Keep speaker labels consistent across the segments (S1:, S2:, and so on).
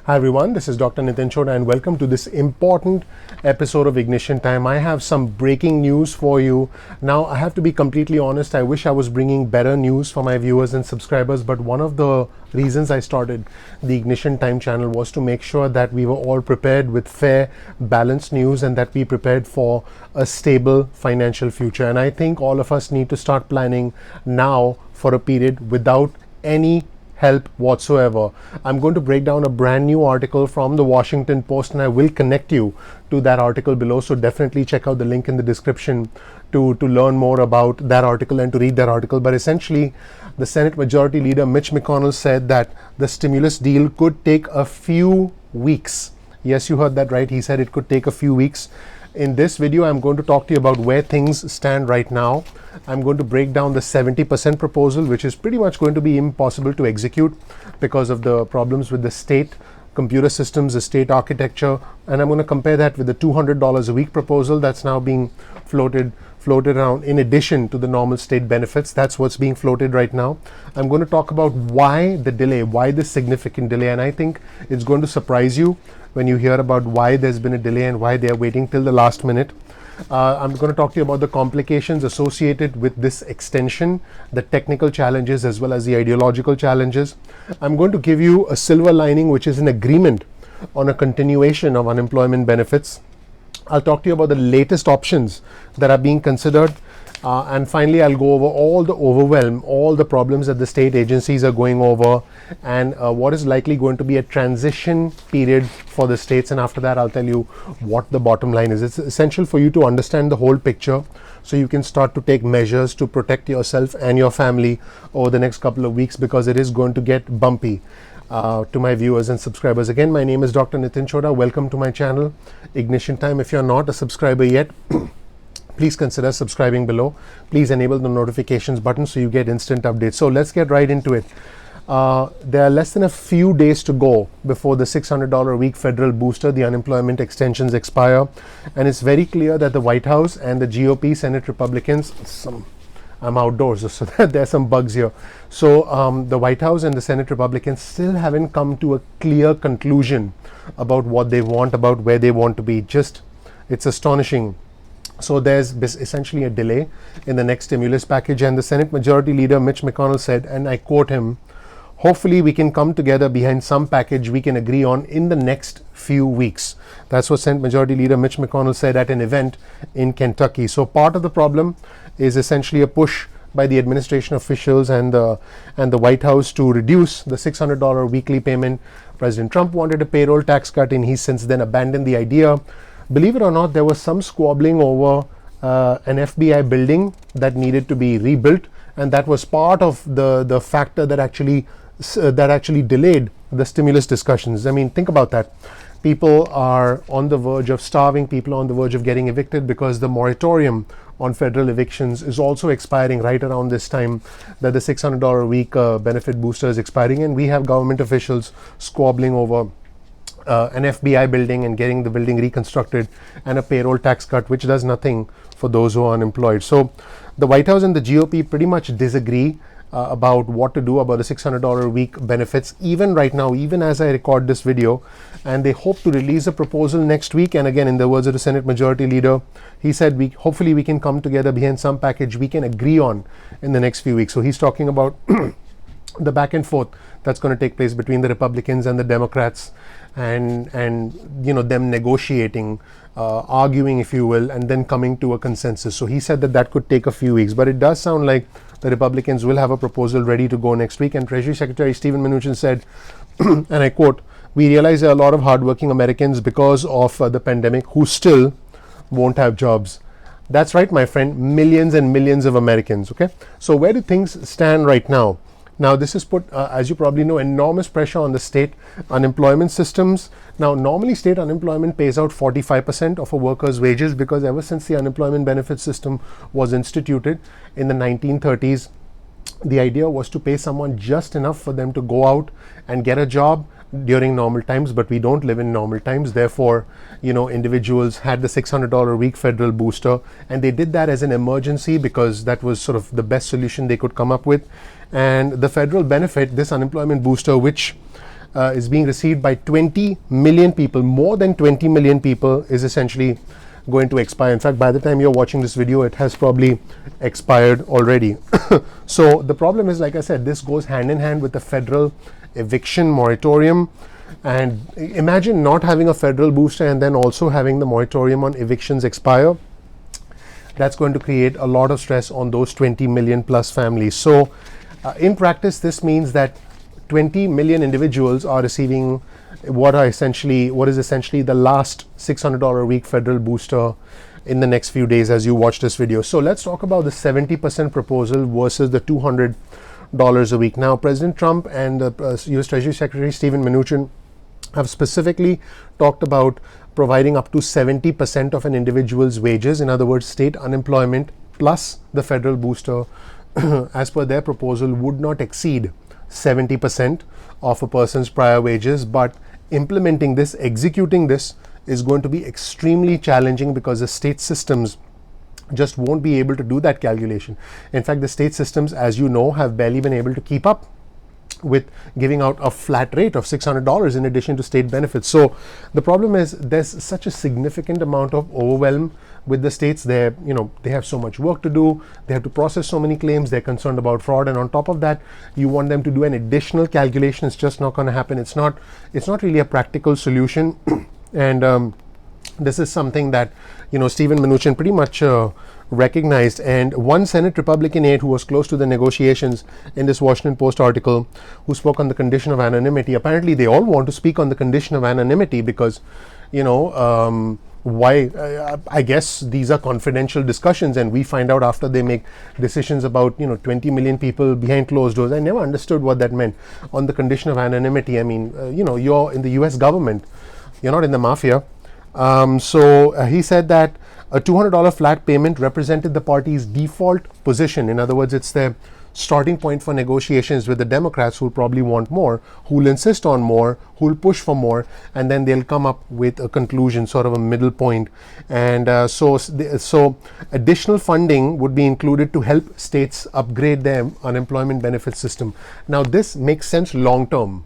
S1: Hi everyone, this is Dr. Nitin Chhoda and welcome to this important episode of Ignition Time. I have some breaking news for you. Now, I have to be completely honest, I wish I was bringing better news for my viewers and subscribers, but one of the reasons I started the Ignition Time channel was to make sure that we were all prepared with fair, balanced news and that we prepared for a stable financial future. And I think all of us need to start planning now for a period without any help whatsoever. I'm going to break down a brand new article from the Washington Post and I will connect you to that article below, so definitely check out the link in the description to learn more about that article and to read that article. But essentially, the Senate Majority Leader Mitch McConnell said that the stimulus deal could take a few weeks. Yes, you heard that right. He said it could take a few weeks. In this video, I'm going to talk to you about where things stand right now. I'm going to break down the 70% proposal, which is pretty much going to be impossible to execute because of the problems with the state computer systems, the state architecture. And I'm going to compare that with the $200 a week proposal that's now being floated around in addition to the normal state benefits. That's what's being floated right now. I'm going to talk about why the delay, why this significant delay. And I think it's going to surprise you when you hear about why there's been a delay and why they're waiting till the last minute. I'm going to talk to you about the complications associated with this extension, the technical challenges as well as the ideological challenges. I'm going to give you a silver lining, which is an agreement on a continuation of unemployment benefits. I'll talk to you about the latest options that are being considered. And finally, I'll go over all the overwhelm, all the problems that the state agencies are going over, and what is likely going to be a transition period for the states. And after that, I'll tell you what the bottom line is. It's essential for you to understand the whole picture so you can start to take measures to protect yourself and your family over the next couple of weeks, because it is going to get bumpy. To my viewers and subscribers, again, my name is Dr. Nitin Chhoda. Welcome to my channel, Ignition Time. If you're not a subscriber yet, please consider subscribing below. Please enable the notifications button so you get instant updates. So let's get right into it. There are less than a few days to go before the $600 a week federal booster, the unemployment extensions, expire. And it's very clear that the White House and the GOP, Senate Republicans, I'm outdoors, so there's some bugs here. So the White House and the Senate Republicans still haven't come to a clear conclusion about what they want, about where they want to be. It's astonishing. So there's essentially a delay in the next stimulus package, and the Senate Majority Leader Mitch McConnell said, and I quote him, "Hopefully we can come together behind some package we can agree on in the next few weeks." That's what Senate Majority Leader Mitch McConnell said at an event in Kentucky. So part of the problem is essentially a push by the administration officials and the White House to reduce the $600 weekly payment. President Trump wanted a payroll tax cut, and he's since then abandoned the idea. Believe it or not, there was some squabbling over an FBI building that needed to be rebuilt, and that was part of the factor that actually delayed the stimulus discussions. I mean, think about that. People are on the verge of starving. People are on the verge of getting evicted because the moratorium on federal evictions is also expiring right around this time that the $600 a week benefit booster is expiring, and we have government officials squabbling over an FBI building and getting the building reconstructed, and a payroll tax cut, which does nothing for those who are unemployed. So the White House and the GOP pretty much disagree about what to do about the $600 a week benefits, even right now, even as I record this video. And they hope to release a proposal next week. And again, in the words of the Senate Majority Leader, he said, hopefully we can come together behind some package we can agree on in the next few weeks. So he's talking about the back and forth that's going to take place between the Republicans and the Democrats, and them negotiating, arguing, if you will, and then coming to a consensus. So he said that could take a few weeks, but it does sound like the Republicans will have a proposal ready to go next week. And Treasury Secretary Stephen Mnuchin said, and I quote, "We realize there are a lot of hardworking Americans because of the pandemic who still won't have jobs." That's right, my friend, millions and millions of Americans. Okay, so where do things stand right now? Now, this has put, as you probably know, enormous pressure on the state unemployment systems. Now, normally state unemployment pays out 45% of a worker's wages, because ever since the unemployment benefit system was instituted in the 1930s, the idea was to pay someone just enough for them to go out and get a job during normal times, but we don't live in normal times. Therefore, individuals had the $600 a week federal booster, and they did that as an emergency because that was sort of the best solution they could come up with. And the federal benefit, this unemployment booster, which is being received by 20 million people. More than 20 million people is essentially going to expire. In fact, by the time you're watching this video, it has probably expired already. So the problem is, like I said, this goes hand in hand with the federal eviction moratorium. And imagine not having a federal booster and then also having the moratorium on evictions expire. That's going to create a lot of stress on those 20 million plus families. So in practice, this means that 20 million individuals are receiving what is essentially the last $600 a week federal booster in the next few days as you watch this video. So let's talk about the 70% proposal versus the $200 a week. Now, President Trump and the US Treasury Secretary Steven Mnuchin have specifically talked about providing up to 70% of an individual's wages. In other words, state unemployment plus the federal booster, as per their proposal, would not exceed 70% of a person's prior wages. But implementing this, executing this, is going to be extremely challenging because the state systems just won't be able to do that calculation. In fact, the state systems, as you know, have barely been able to keep up with giving out a flat rate of $600 in addition to state benefits. So the problem is there's such a significant amount of overwhelm with the states. They have so much work to do. They have to process so many claims. They're concerned about fraud, and on top of that, you want them to do an additional calculation. It's just not going to happen. It's not really a practical solution. And this is something that Steven Mnuchin pretty much recognized. And one Senate Republican aide who was close to the negotiations in this Washington Post article, who spoke on the condition of anonymity. Apparently, they all want to speak on the condition of anonymity because, why? I guess these are confidential discussions, and we find out after they make decisions about 20 million people behind closed doors. I never understood what that meant on the condition of anonymity. I mean, you're in the U.S. government, you're not in the mafia. So he said that a $200 flat payment represented the party's default position. In other words, it's their starting point for negotiations with the Democrats, who'll probably want more, who'll insist on more, who'll push for more, and then they'll come up with a conclusion, sort of a middle point. And so additional funding would be included to help states upgrade their unemployment benefit system. Now, this makes sense long term,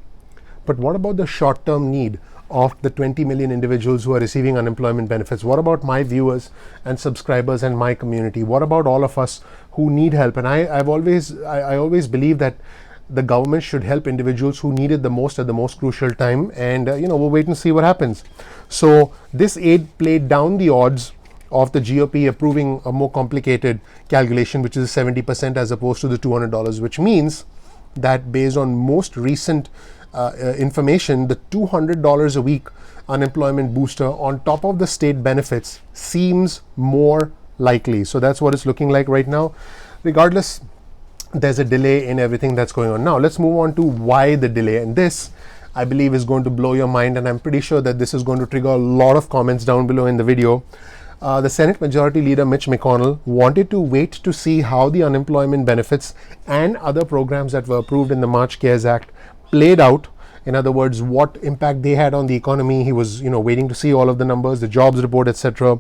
S1: but what about the short term need of the 20 million individuals who are receiving unemployment benefits? What about my viewers and subscribers and my community? What about all of us who need help? And I always believe that the government should help individuals who need it the most at the most crucial time. And we'll wait and see what happens. So this aid played down the odds of the GOP approving a more complicated calculation, which is 70% as opposed to the $200, which means that based on most recent information, the $200 a week unemployment booster on top of the state benefits seems more likely. So that's what it's looking like right now. Regardless, there's a delay in everything that's going on. Now let's move on to why the delay. And this, I believe, is going to blow your mind, and I'm pretty sure that this is going to trigger a lot of comments down below in the video. The Senate Majority Leader Mitch McConnell wanted to wait to see how the unemployment benefits and other programs that were approved in the March CARES Act played out. In other words, what impact they had on the economy. He was waiting to see all of the numbers, the jobs report, etc.,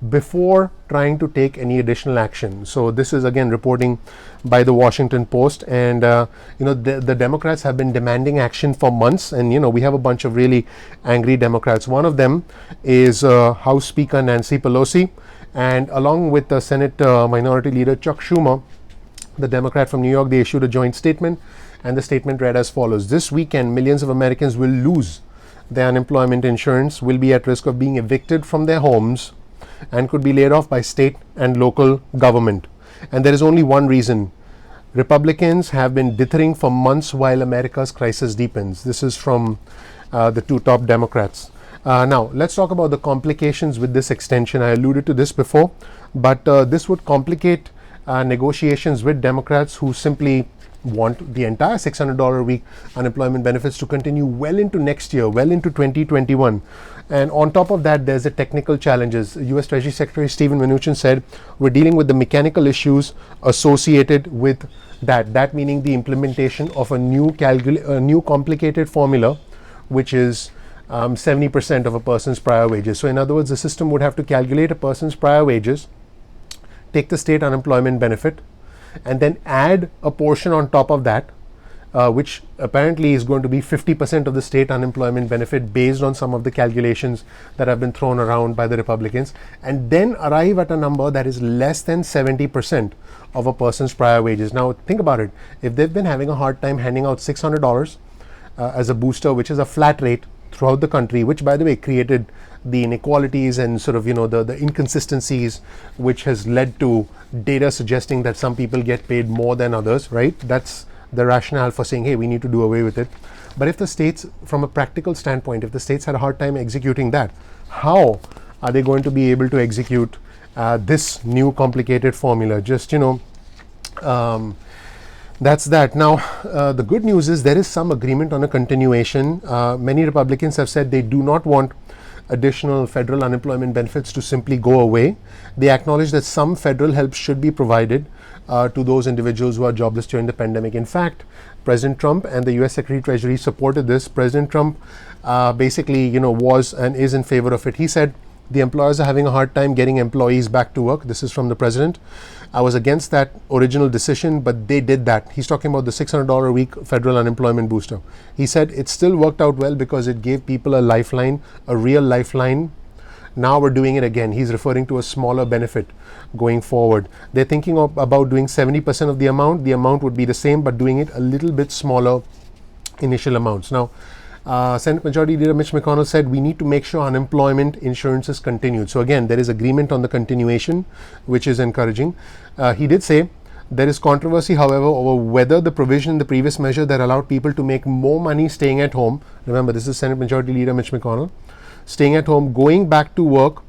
S1: before trying to take any additional action. So this is again reporting by the Washington Post, and the Democrats have been demanding action for months, and we have a bunch of really angry Democrats. One of them is House Speaker Nancy Pelosi, and along with the Senate Minority Leader Chuck Schumer, the Democrat from New York, they issued a joint statement, and the statement read as follows: this weekend, millions of Americans will lose their unemployment insurance, will be at risk of being evicted from their homes, and could be laid off by state and local government. And there is only one reason. Republicans have been dithering for months while America's crisis deepens. This is from the two top Democrats. Now, let's talk about the complications with this extension. I alluded to this before, but this would complicate negotiations with Democrats who simply want the entire $600 a week unemployment benefits to continue well into next year, well into 2021. And on top of that, there's the technical challenges. US Treasury Secretary Steven Mnuchin said, we're dealing with the mechanical issues associated with that. That meaning the implementation of a new complicated formula, which is 70% of a person's prior wages. So in other words, the system would have to calculate a person's prior wages, take the state unemployment benefit, and then add a portion on top of that which apparently is going to be 50% of the state unemployment benefit based on some of the calculations that have been thrown around by the Republicans, and then arrive at a number that is less than 70% of a person's prior wages. Now, think about it. If they've been having a hard time handing out $600 as a booster, which is a flat rate throughout the country, which, by the way, created the inequalities and sort of, the inconsistencies, which has led to data suggesting that some people get paid more than others, right? That's the rationale for saying, hey, we need to do away with it. But if the states, from a practical standpoint, if the states had a hard time executing that, how are they going to be able to execute this new complicated formula? Just, that's that. Now, the good news is there is some agreement on a continuation. Many Republicans have said they do not want additional federal unemployment benefits to simply go away. They acknowledge that some federal help should be provided to those individuals who are jobless during the pandemic. In fact, President Trump and the US Secretary of Treasury supported this. President Trump basically, was and is in favor of it. He said, the employers are having a hard time getting employees back to work. This is from the president. I was against that original decision, but they did that. He's talking about the $600 a week federal unemployment booster. He said it still worked out well because it gave people a lifeline, a real lifeline. Now we're doing it again. He's referring to a smaller benefit going forward. They're thinking about doing 70% of the amount. The amount would be the same, but doing it a little bit smaller initial amounts. Now, Senate Majority Leader Mitch McConnell said we need to make sure unemployment insurance is continued. So again, there is agreement on the continuation, which is encouraging. He did say there is controversy, however, over whether the provision in the previous measure that allowed people to make more money staying at home, remember this is Senate Majority Leader Mitch McConnell, staying at home, going back to work,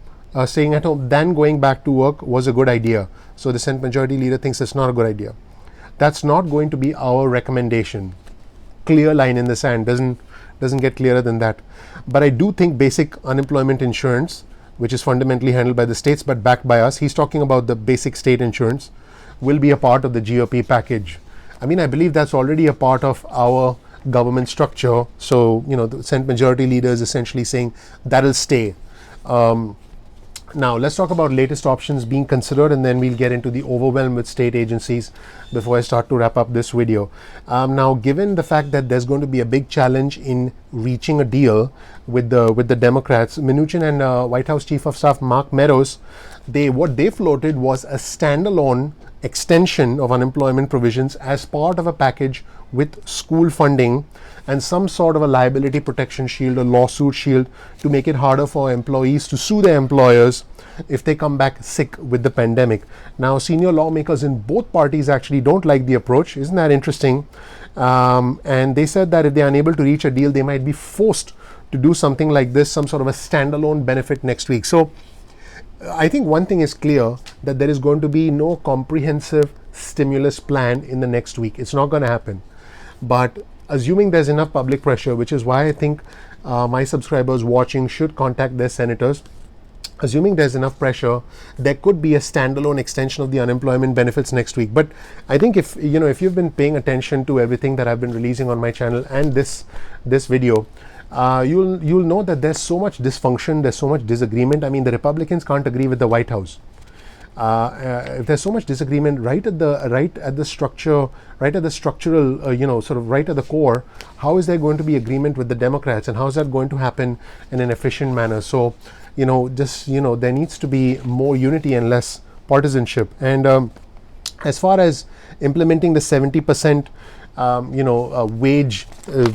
S1: staying at home, then going back to work was a good idea. So the Senate Majority Leader thinks it's not a good idea. That's not going to be our recommendation. Clear line in the sand, doesn't get clearer than that. But I do think basic unemployment insurance, which is fundamentally handled by the states but backed by us, he's talking about the basic state insurance, will be a part of the GOP package. I mean, I believe that's already a part of our government structure. So, the Senate Majority Leader is essentially saying that'll stay. Now, let's talk about latest options being considered, and then we'll get into the overwhelm with state agencies before I start to wrap up this video. Now, given the fact that there's going to be a big challenge in reaching a deal with the Democrats, Mnuchin and White House Chief of Staff Mark Meadows, what they floated was a standalone extension of unemployment provisions as part of a package with school funding and some sort of a liability protection shield, a lawsuit shield, to make it harder for employees to sue their employers if they come back sick with the pandemic. Now, senior lawmakers in both parties actually don't like the approach. Isn't that interesting? And they said that if they're unable to reach a deal, they might be forced to do something like this, some sort of a standalone benefit next week. So I think one thing is clear, that there is going to be no comprehensive stimulus plan in the next week. It's not going to happen. But assuming there's enough public pressure, which is why I think my subscribers watching should contact their senators, assuming there's enough pressure, there could be a standalone extension of the unemployment benefits next week. But I think if you've been paying attention to everything that I've been releasing on my channel and this video, you'll know that there's so much dysfunction, there's so much disagreement. I mean, the Republicans can't agree with the White House. If there's so much disagreement right at the structural, sort of right at the core, how is there going to be agreement with the Democrats, and how is that going to happen in an efficient manner? So, there needs to be more unity and less partisanship. And as far as implementing the 70%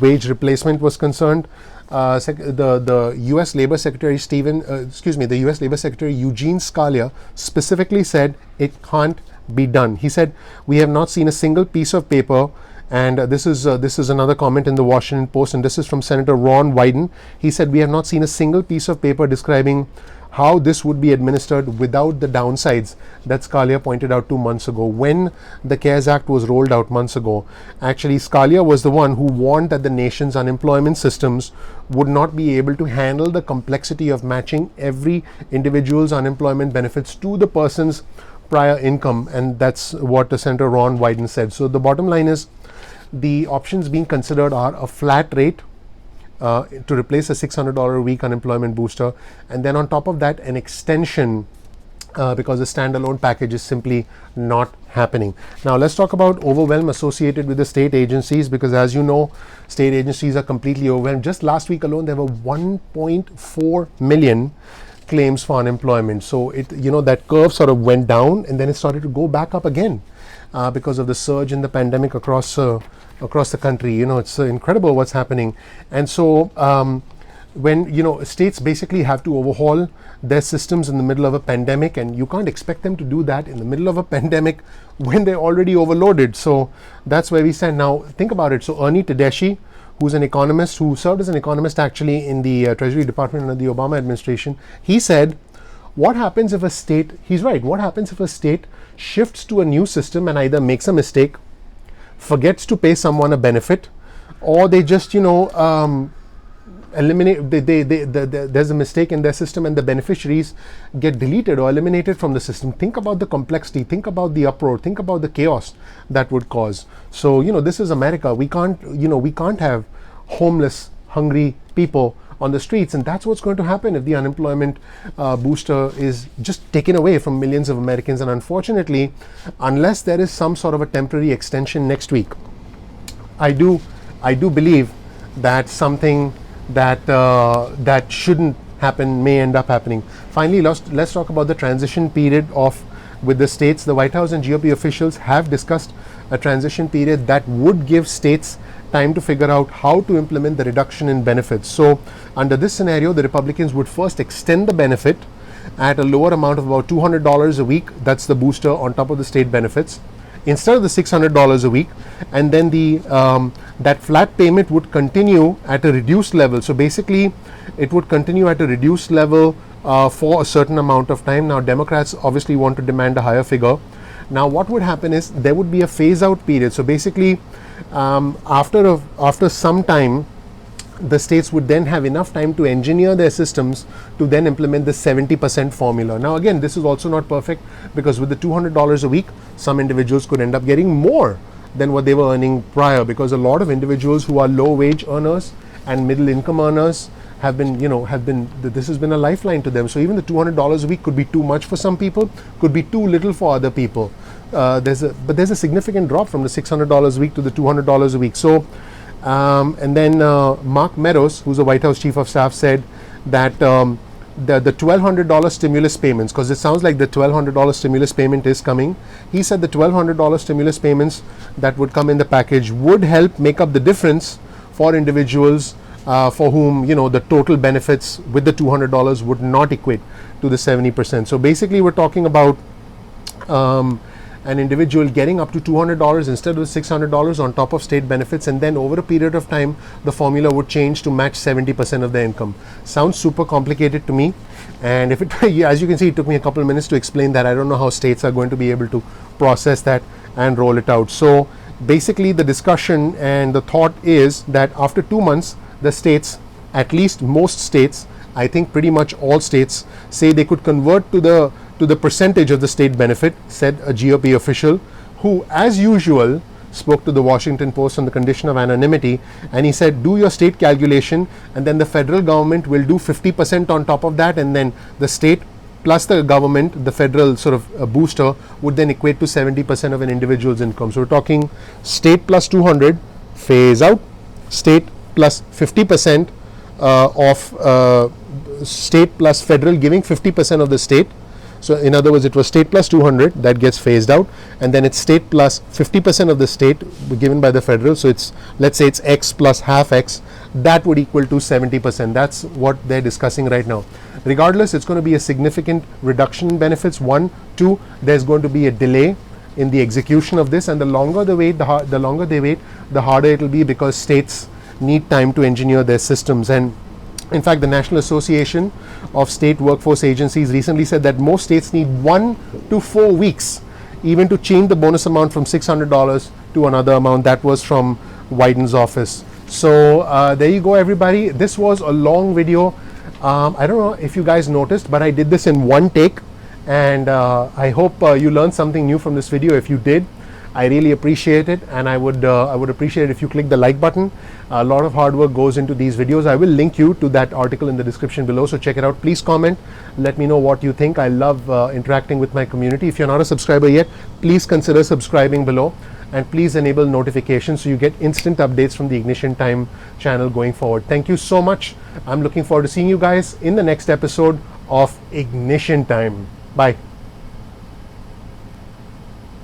S1: wage replacement was concerned, the U.S. Labor Secretary the U.S. Labor Secretary Eugene Scalia specifically said it can't be done. He said, "We have not seen a single piece of paper." And this is another comment in the Washington Post, and this is from Senator Ron Wyden. He said, "We have not seen a single piece of paper describing how this would be administered without the downsides that Scalia pointed out 2 months ago." When the CARES Act was rolled out months ago, actually Scalia was the one who warned that the nation's unemployment systems would not be able to handle the complexity of matching every individual's unemployment benefits to the person's prior income. And that's what Senator Ron Wyden said. So the bottom line is, the options being considered are a flat rate to replace a $600 a week unemployment booster, and then on top of that, an extension because the standalone package is simply not happening. Now let's talk about overwhelm associated with the state agencies, because as you know, state agencies are completely overwhelmed. Just last week alone, there were 1.4 million claims for unemployment. So that curve sort of went down and then it started to go back up again because of the surge in the pandemic across the country. It's incredible what's happening. And so when states basically have to overhaul their systems in the middle of a pandemic, and you can't expect them to do that in the middle of a pandemic when they're already overloaded. So that's where we stand now. Think about it. So Ernie Tedeschi, who's an economist, who served as an economist actually in the Treasury Department under the Obama administration, he said, what happens if a state, he's right, what happens if a state shifts to a new system and either makes a mistake, forgets to pay someone a benefit, or they just eliminate, there's a mistake in their system and the beneficiaries get deleted or eliminated from the system. Think about the complexity, think about the uproar, think about the chaos that would cause. So this is America. We can't have homeless, hungry people on the streets, and that's what's going to happen if the unemployment booster is just taken away from millions of Americans. And unfortunately, unless there is some sort of a temporary extension next week, I do believe that something that shouldn't happen may end up happening. Finally, let's talk about the transition period with the states. The White House and GOP officials have discussed a transition period that would give states time to figure out how to implement the reduction in benefits. So under this scenario, the Republicans would first extend the benefit at a lower amount of about $200 a week. That's the booster on top of the state benefits, instead of the $600 a week, and then that flat payment would continue at a reduced level. So basically, it would continue at a reduced level for a certain amount of time. Now, Democrats obviously want to demand a higher figure. Now, what would happen is there would be a phase-out period. So basically, after some time, the states would then have enough time to engineer their systems to then implement the 70% formula. Now again, this is also not perfect, because with the $200 a week, some individuals could end up getting more than what they were earning prior, because a lot of individuals who are low wage earners and middle income earners have been this has been a lifeline to them. So even the $200 a week could be too much for some people, could be too little for other people. There's a significant drop from the $600 a week to the $200 a week. So and then Mark Meadows, who's the White House Chief of Staff, said that the $1,200 stimulus payments, because it sounds like the $1,200 stimulus payment is coming. He said the $1,200 stimulus payments that would come in the package would help make up the difference for individuals for whom the total benefits with the $200 would not equate to the 70%. So basically, we're talking about an individual getting up to $200 instead of $600 on top of state benefits, and then over a period of time the formula would change to match 70% of their income. Sounds super complicated to me, and as you can see, it took me a couple of minutes to explain that. I don't know how states are going to be able to process that and roll it out. So basically, the discussion and the thought is that after 2 months, the states, at least most states, I think pretty much all states, say they could convert to the percentage of the state benefit, said a GOP official, who, as usual, spoke to the Washington Post on the condition of anonymity, and he said, do your state calculation, and then the federal government will do 50% on top of that, and then the state plus the government, the federal sort of booster, would then equate to 70% of an individual's income. So we're talking state plus 200, phase out, state plus 50% of state plus federal giving 50% of the state. So in other words, it was state plus 200 that gets phased out, and then it's state plus 50% of the state given by the federal. So it's, let's say it's X plus half X, that would equal to 70%. That's what they're discussing right now. Regardless, it's going to be a significant reduction in benefits. 1, 2, there's going to be a delay in the execution of this, and the longer they wait, the harder it will be, because states need time to engineer their systems. And in fact, the National Association of State Workforce Agencies recently said that most states need 1 to 4 weeks even to change the bonus amount from $600 to another amount. That was from Wyden's office. So there you go, everybody. This was a long video. I don't know if you guys noticed, but I did this in one take, and I hope you learned something new from this video. If you did, I really appreciate it, and I would appreciate it if you click the like button. A lot of hard work goes into these videos. I will link you to that article in the description below, so check it out. Please comment, let me know what you think. I love interacting with my community. If you're not a subscriber yet, please consider subscribing below, and please enable notifications so you get instant updates from the Ignition Time channel going forward. Thank you so much. I'm looking forward to seeing you guys in the next episode of Ignition Time. Bye.